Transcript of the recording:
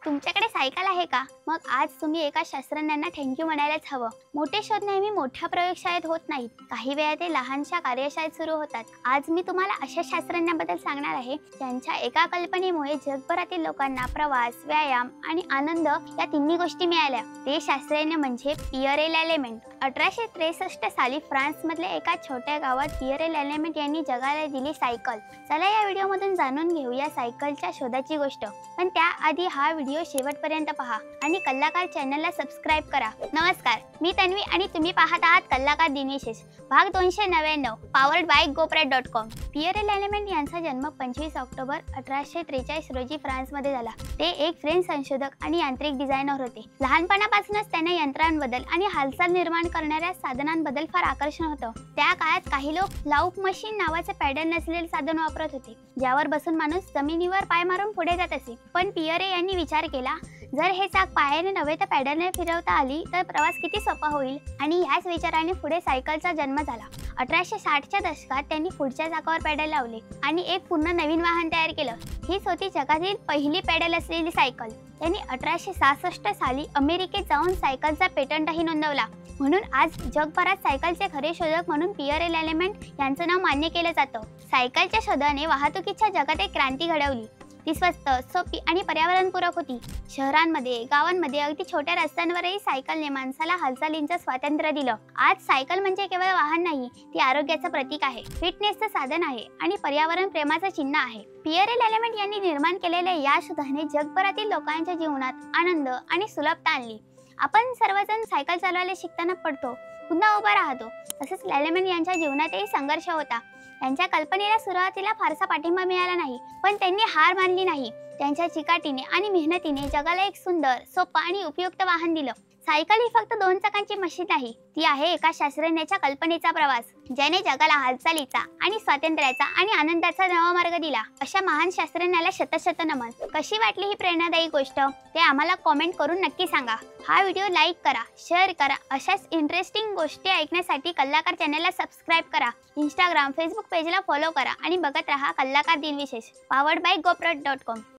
तुमच्याकडे सायकल आहे का? मग आज तुम्ही एका शास्त्रज्ञांना थँक्यू म्हणायलाच हवं. मोठे शोध नेहमी मोठ्या प्रयोगशाळेत होत नाहीत, काही वेळा ते लहानशा कार्यशाळेत सुरू होतात. आज मी तुम्हाला अशा शास्त्रज्ञांबद्दल सांगणार आहे ज्यांच्या एका कल्पनेमुळे जगभरातील लोकांना प्रवास, व्यायाम आणि आनंद या तिन्ही गोष्टी मिळाल्या. ते शास्त्रज्ञ म्हणजे पियरे लॅलेमेंट. 1863 साली फ्रान्समधल्या एका छोट्या गावात पियरे लॅलेमेंट यांनी जगाला दिली सायकल. चला या व्हिडिओमधून जाणून घेऊ या सायकलच्या शोधाची गोष्ट. पण त्याआधी हा व्हिडिओ शेवटपर्यंत पहा आणि कलाकार चॅनलला सबस्क्राईब करा. नमस्कार, मी तन्वी आणि तुम्ही पाहत आहात कलाकार दिनविशेष भाग 299 पॉवर्ड बाय GoPro.com. पियरे लॅलेमेंट यांचा जन्म 25 ऑक्टोबर 1843 रोजी फ्रान्समध्ये झाला. ते एक फ्रेंच संशोधक आणि यांत्रिक डिझायनर होते. लहानपणापासूनच त्यांना यंत्रांबद्दल आणि हालचाल निर्माण करणाऱ्या साधनांबद्दल फार आकर्षण होतं. त्या काळात काही लोक लाऊक मशीन नावाचे पॅडल नसलेले साधन वापरत होते, ज्यावर बसून माणूस जमिनीवर पाय मारून पुढे जात असे. पण पियरे यांनी विचार केला, जर हे चाक पायाने नव्हे तर पॅडलने फिरवता आली तर प्रवास किती सोपा होईल. आणि याच विचाराने पुढे सायकलचा जन्म झाला. 1860च्या दशकात त्यांनी पुढच्या चाकावर पॅडल लावले आणि एक पूर्ण नवीन वाहन तयार केलं. हीच होती जगातील पहिली पॅडल असलेली सायकल. त्यांनी 1866 साली अमेरिकेत जाऊन सायकलचा पेटंटही नोंदवला. म्हणून आज जगभरात सायकलचे खरे शोधक म्हणून पियरे लॅलेमेंट यांचं नाव मान्य केलं जातं. सायकलच्या शोधाने वाहतुकीच्या जगात एक क्रांती घडवली. ती स्वस्त, सोपी आणि पर्यावरणपूरक होती. शहरांमध्ये, गावांमध्ये अगदी छोट्या रस्त्यांवरही सायकलने माणसाला हालचालींचं स्वातंत्र्य दिलं. आज सायकल म्हणजे केवळ वाहन नाही, ती आरोग्याचं प्रतीक आहे, फिटनेसचं साधन आहे आणि पर्यावरण प्रेमाचं चिन्ह आहे. पियरे लॅलेमेंट यांनी निर्माण केलेल्या या शोधाने जगभरातील लोकांच्या जीवनात आनंद आणि सुलभता आणली. आपण सर्वजण सायकल चालवायला शिकताना पडतो, पुन्हा उभा राहतो. तसेच लॅलेमेंट यांच्या जीवनातही संघर्ष होता. त्यांच्या कल्पनेला सुरुवातीला फारसा पाठिंबा मिळाला नाही, पण त्यांनी हार मानली नाही. त्यांच्या चिकाटीने आणि मेहनतीने जगाला एक सुंदर, सोपं आणि उपयुक्त वाहन दिलं. सायकल ही फक्त 2 चाकांची मशीन नाही, ती आहे एका शास्त्रज्ञाच्या कल्पनेचा प्रवास, ज्याने जगाला हालचालीचा आणि स्वातंत्र्याचा आणि आनंदाचा नवा मार्ग दिला. अशा महान शास्त्रज्ञाला शतशत नमन. कशी वाटली ही प्रेरणादायी गोष्ट ते आम्हाला कॉमेंट करून नक्की सांगा. हा व्हिडिओ लाईक करा, शेअर करा. अशाच इंटरेस्टिंग गोष्टी ऐकण्यासाठी कलाकार चॅनलला सबस्क्राईब करा. इंस्टाग्राम, फेसबुक पेजला फॉलो करा आणि बघत राहा कलाकार दिनविशेष पॉवर्ड बाय GoPro.com.